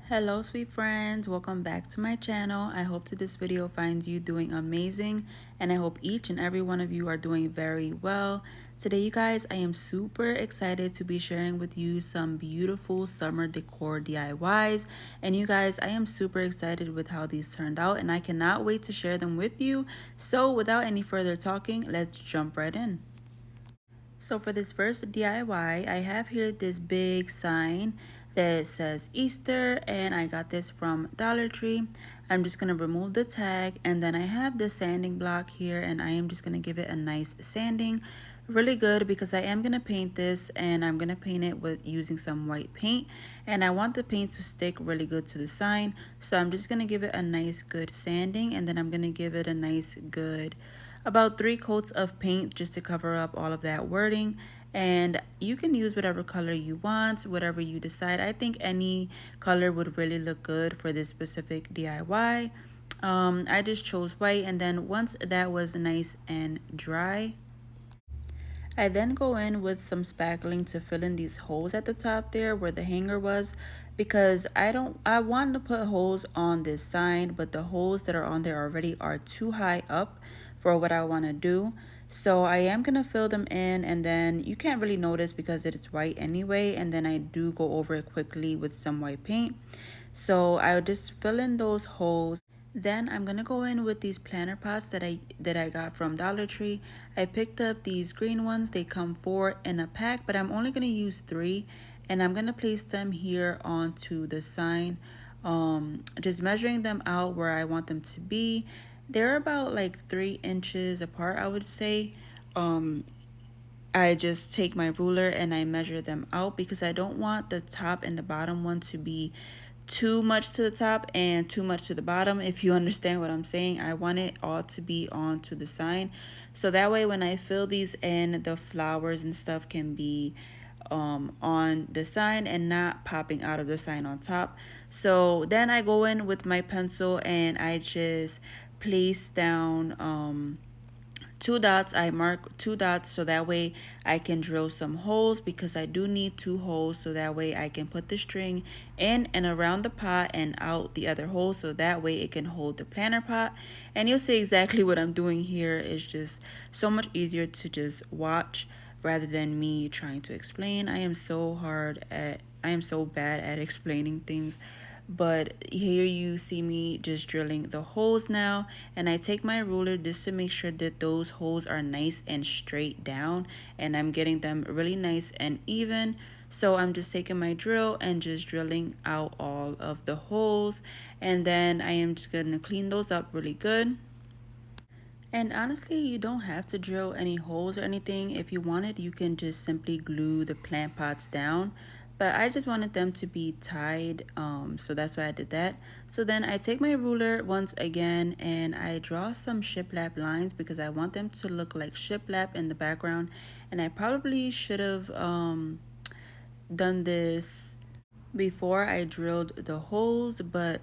Hello sweet friends, welcome back to my channel. I hope that this video finds you doing amazing, and I hope each and every one of you are doing very well. Today you guys, I am super excited to be sharing with you some beautiful summer decor DIYs, and you guys, I am super excited with how these turned out and I cannot wait to share them with you. So without any further talking, let's jump right in. So for this first DIY, I have here this big sign that says Easter, and I got this from Dollar Tree. I'm just going to remove the tag, and then I have the sanding block here, and I am just going to give it a nice sanding. Really good, because I am going to paint this, and I'm going to paint it with using some white paint, and I want the paint to stick really good to the sign. So I'm just going to give it a nice good sanding, and then I'm going to give it a nice good about 3 coats of paint just to cover up all of that wording. And you can use whatever color you want, whatever you decide. I think any color would really look good for this specific DIY. I just chose white, and then once that was nice and dry, I then go in with some spackling to fill in these holes at the top there where the hanger was, because I want to put holes on this sign, but the holes that are on there already are too high up for what I want to do. So I am going to fill them in, and then you can't really notice because it is white anyway, and then I do go over it quickly with some white paint. So I'll just fill in those holes. Then I'm gonna go in with these planter pots that I got from Dollar Tree. I picked up these green ones. They come 4 in a pack, but I'm only gonna use 3, and I'm gonna place them here onto the sign. Just measuring them out where I want them to be. They're about like 3 inches apart, I would say. I just take my ruler and I measure them out, because I don't want the top and the bottom one to be too much to the top and too much to the bottom, if you understand what I'm saying. I want it all to be onto the sign, so that way when I fill these in, the flowers and stuff can be on the sign and not popping out of the sign on top. So then I go in with my pencil and I just place down 2 dots. I mark 2 dots so that way I can drill some holes, because I do need 2 holes, so that way I can put the string in and around the pot and out the other hole, so that way it can hold the planter pot. And you'll see exactly what I'm doing here. Is just so much easier to just watch rather than me trying to explain. I am so bad at explaining things. But here you see me just drilling the holes now, and I take my ruler just to make sure that those holes are nice and straight down, and I'm getting them really nice and even. So I'm just taking my drill and just drilling out all of the holes, and then I am just gonna clean those up really good. And honestly, you don't have to drill any holes or anything. If you wanted, you can just simply glue the plant pots down. But I just wanted them to be tied, so that's why I did that. So then I take my ruler once again and I draw some shiplap lines, because I want them to look like shiplap in the background. And I probably should have done this before I drilled the holes, but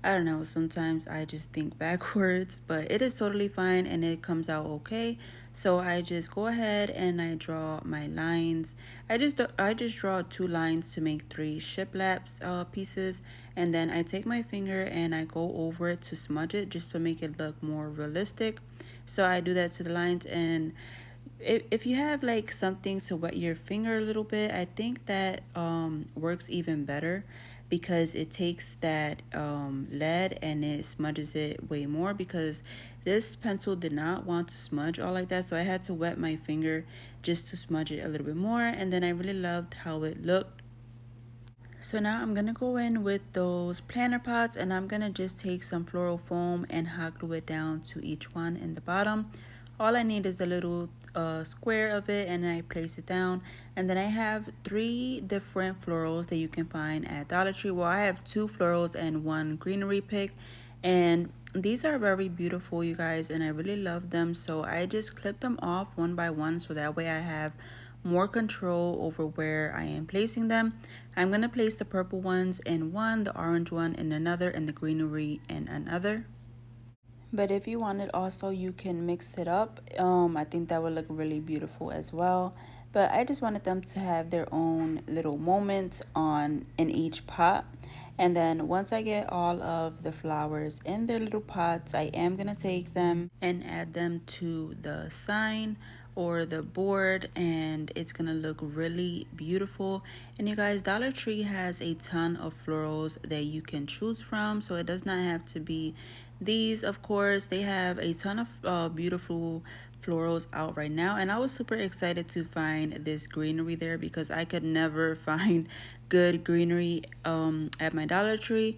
I don't know, sometimes I just think backwards, but it is totally fine and it comes out okay. So I just go ahead and I draw my lines. I just draw 2 lines to make 3 shiplaps pieces, and then I take my finger and I go over it to smudge it just to make it look more realistic. So I do that to the lines, and if you have like something to wet your finger a little bit, I think that works even better, because it takes that lead and it smudges it way more, because this pencil did not want to smudge all like that, so I had to wet my finger just to smudge it a little bit more, and then I really loved how it looked. So now I'm gonna go in with those planter pots, and I'm gonna just take some floral foam and hot glue it down to each one in the bottom. All I need is a little square of it, and I place it down. And then I have 3 different florals that you can find at Dollar Tree. Well, I have 2 florals and 1 greenery pick, and these are very beautiful, you guys, and I really love them. So I just clip them off one by one, so that way I have more control over where I am placing them. I'm going to place the purple ones in one, the orange one in another, and the greenery in another. But if you want it also, you can mix it up. I think that would look really beautiful as well. But I just wanted them to have their own little moments on in each pot. And then once I get all of the flowers in their little pots, I am going to take them and add them to the sign or the board, and it's gonna look really beautiful. And you guys, Dollar Tree has a ton of florals that you can choose from, so it does not have to be these. Of course, they have a ton of beautiful florals out right now, and I was super excited to find this greenery there because I could never find good greenery at my Dollar Tree.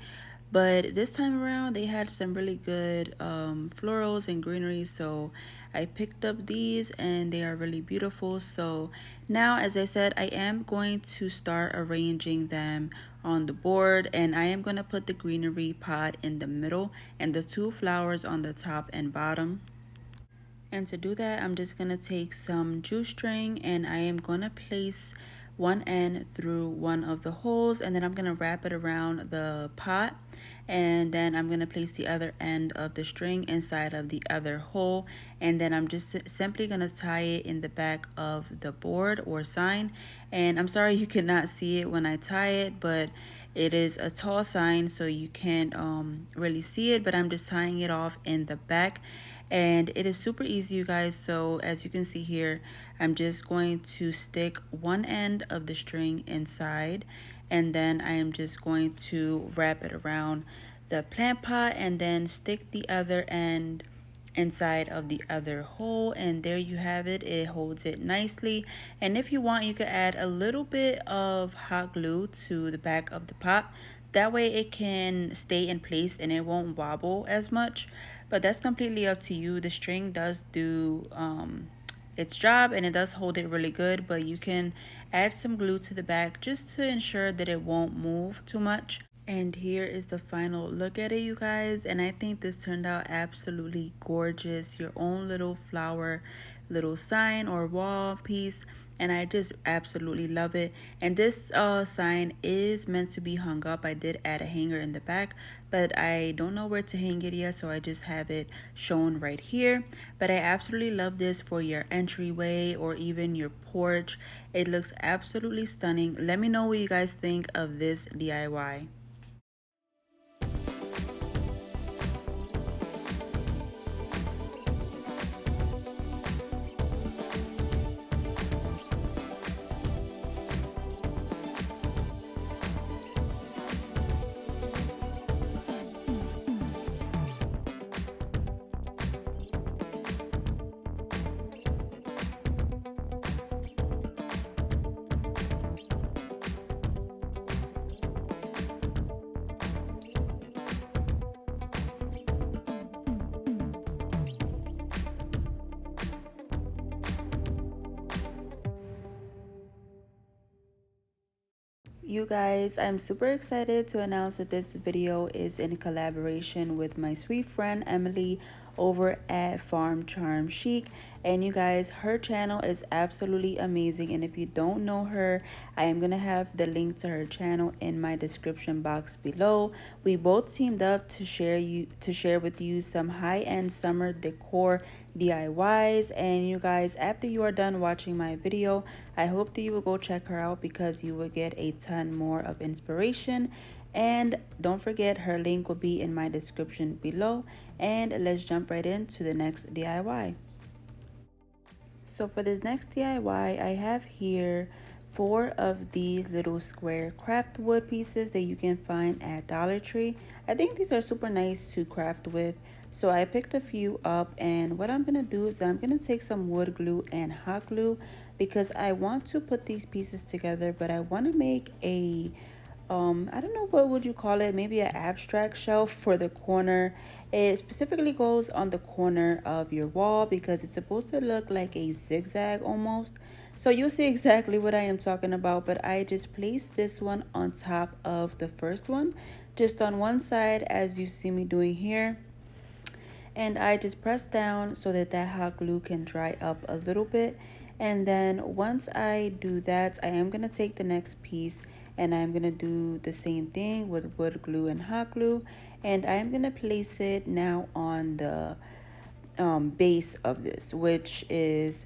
But this time around, they had some really good florals and greenery, so I picked up these and they are really beautiful. So now, as I said, I am going to start arranging them on the board, and I am going to put the greenery pot in the middle and the two flowers on the top and bottom. And to do that, I'm just going to take some juice string and I am going to place one end through one of the holes, and then I'm going to wrap it around the pot, and then I'm going to place the other end of the string inside of the other hole, and then I'm just simply going to tie it in the back of the board or sign. And I'm sorry you cannot see it when I tie it, but it is a tall sign so you can't really see it, but I'm just tying it off in the back. And it is super easy, you guys. So as you can see here, I'm just going to stick one end of the string inside, and then I am just going to wrap it around the plant pot and then stick the other end inside of the other hole, and there you have it. It holds it nicely, and if you want, you could add a little bit of hot glue to the back of the pot. That way it can stay in place and it won't wobble as much, but that's completely up to you. The string does do its job and it does hold it really good, but you can add some glue to the back just to ensure that it won't move too much. And here is the final look at it, you guys, and I think this turned out absolutely gorgeous. Your own little flower, little sign or wall piece, and I just absolutely love it. And this sign is meant to be hung up. I did add a hanger in the back, but I don't know where to hang it yet, so I just have it shown right here. But I absolutely love this for your entryway or even your porch. It looks absolutely stunning. Let me know what you guys think of this DIY. You guys, I'm super excited to announce that this video is in collaboration with my sweet friend Emily over at Farm Charm Chic. And you guys, her channel is absolutely amazing, and if you don't know her, I am gonna have the link to her channel in my description box below. We both teamed up to share with you some high-end summer decor DIYs. And you guys, after you are done watching my video, I hope that you will go check her out because you will get a ton more of inspiration. And don't forget, her link will be in my description below. And let's jump right into the next DIY. So for this next DIY, I have here 4 of these little square craft wood pieces that you can find at Dollar Tree. I think these are super nice to craft with. So I picked a few up, and what I'm gonna do is I'm gonna take some wood glue and hot glue because I want to put these pieces together, but I want to make a I don't know, what would you call it, maybe an abstract shelf for the corner. It specifically goes on the corner of your wall because it's supposed to look like a zigzag almost. So you'll see exactly what I am talking about, but I just placed this one on top of the first one, just on one side as you see me doing here. And I just press down so that that hot glue can dry up a little bit. And then once I do that, I am going to take the next piece and I'm going to do the same thing with wood glue and hot glue, and I'm going to place it now on the base of this, which is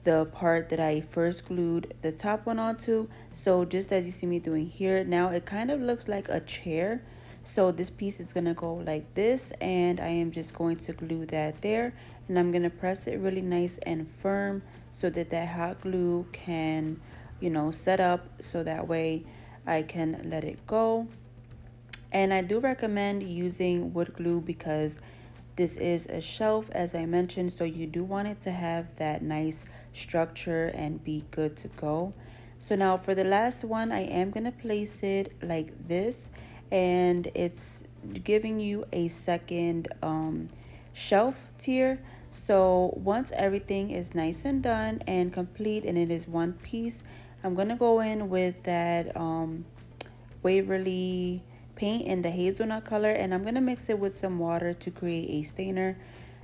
the part that I first glued the top one onto. So just as you see me doing here, now it kind of looks like a chair. So this piece is gonna go like this, and I am just going to glue that there, and I'm gonna press it really nice and firm so that that hot glue can, you know, set up, so that way I can let it go. And I do recommend using wood glue because this is a shelf, as I mentioned, so you do want it to have that nice structure and be good to go. So now for the last one, I am going to place it like this, and it's giving you a second shelf tier. So once everything is nice and done and complete and it is one piece, I'm going to go in with that Waverly paint in the hazelnut color, and I'm gonna mix it with some water to create a stainer,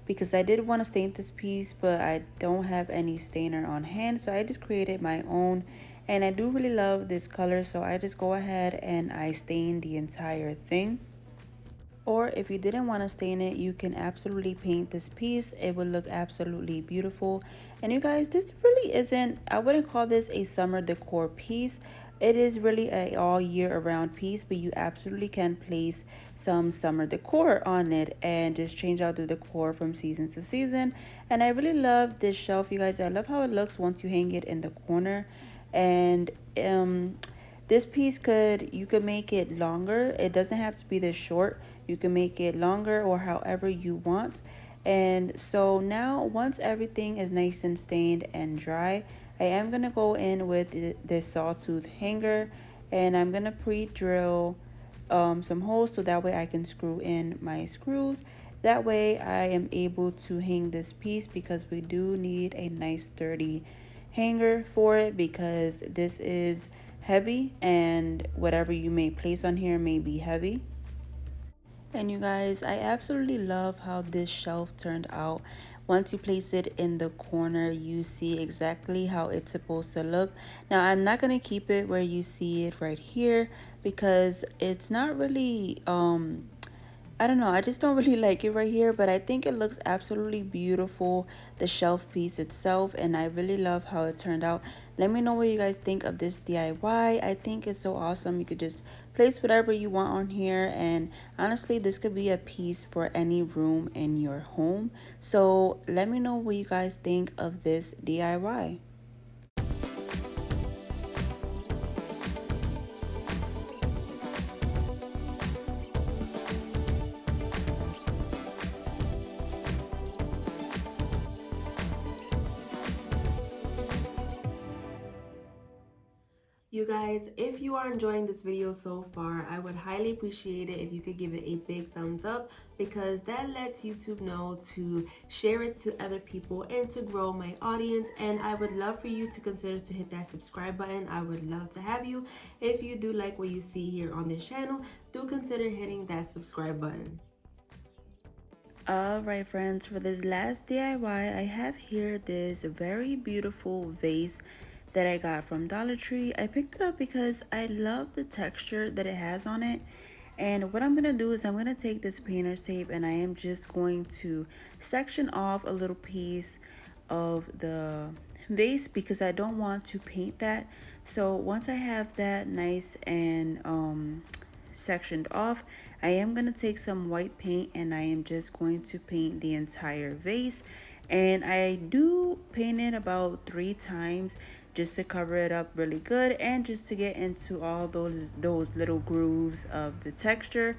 because I did want to stain this piece but I don't have any stainer on hand, so I just created my own. And I do really love this color, so I just go ahead and I stain the entire thing. Or if you didn't want to stain it, you can absolutely paint this piece. It would look absolutely beautiful. And you guys, this really isn't, I wouldn't call this a summer decor piece. It is really a all year around piece, but you absolutely can place some summer decor on it and just change out the decor from season to season. And I really love this shelf, you guys. I love how it looks once you hang it in the corner. And this piece you could make it longer. It doesn't have to be this short. You can make it longer or however you want. And so now once everything is nice and stained and dry, I am going to go in with this sawtooth hanger, and I'm going to pre-drill some holes so that way I can screw in my screws. That way I am able to hang this piece, because we do need a nice sturdy hanger for it, because this is heavy and whatever you may place on here may be heavy. And you guys, I absolutely love how this shelf turned out. Once you place it in the corner, you see exactly how it's supposed to look. Now, I'm not going to keep it where you see it right here, because it's not really I don't know, I just don't really like it right here, but I think it looks absolutely beautiful, the shelf piece itself, and I really love how it turned out. Let me know what you guys think of this DIY. I think it's so awesome. You could just place whatever you want on here, and honestly, this could be a piece for any room in your home. So let me know what you guys think of this DIY. You guys, if you are enjoying this video so far, I would highly appreciate it if you could give it a big thumbs up, because that lets YouTube know to share it to other people and to grow my audience. And I would love for you to consider to hit that subscribe button. I would love to have you. If you do like what you see here on this channel, do consider hitting that subscribe button. Alright friends, for this last DIY, I have here this very beautiful vase that I got from Dollar Tree. I picked it up because I love the texture that it has on it. And what I'm going to do is I'm going to take this painter's tape, and I am just going to section off a little piece of the vase, because I don't want to paint that. So once I have that nice and sectioned off, I am going to take some white paint, and I am just going to paint the entire vase. And I do paint it about 3 times just to cover it up really good, and just to get into all those little grooves of the texture.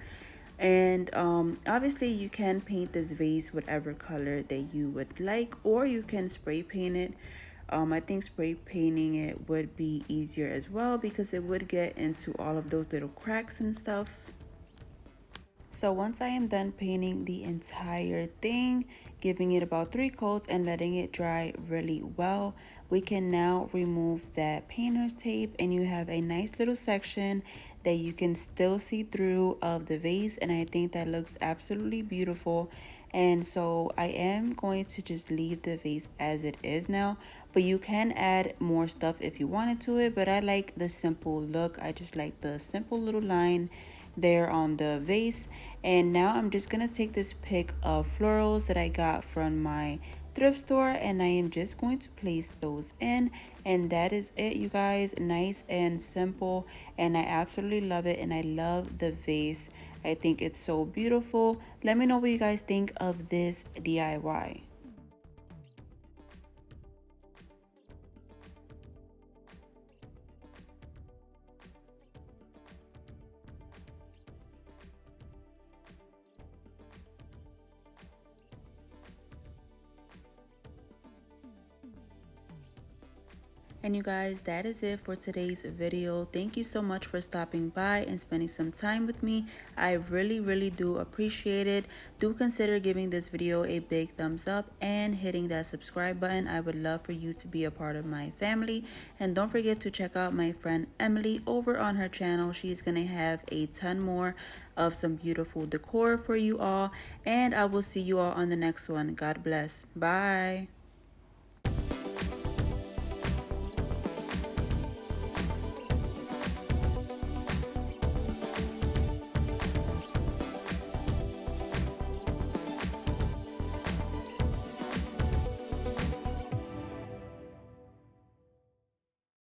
And obviously you can paint this vase whatever color that you would like, or you can spray paint it. I think spray painting it would be easier as well, because it would get into all of those little cracks and stuff. So once I am done painting the entire thing, giving it about 3 coats and letting it dry really well, we can now remove that painter's tape, and you have a nice little section that you can still see through of the vase, and I think that looks absolutely beautiful. And so I am going to just leave the vase as it is now, but you can add more stuff if you wanted to it, but I like the simple look. I just like the simple little line there on the vase. And now I'm just gonna take this pick of florals that I got from my thrift store, and I am just going to place those in, and that is it, you guys. Nice and simple, and I absolutely love it, and I love the vase. I think it's so beautiful. Let me know what you guys think of this DIY. And you guys, that is it for today's video. Thank you so much for stopping by and spending some time with me. I really do appreciate it. Do consider giving this video a big thumbs up and hitting that subscribe button. I would love for you to be a part of my family. And don't forget to check out my friend Emily over on her channel. She's gonna have a ton more of some beautiful decor for you all. And I will see you all on the next one. God bless. Bye.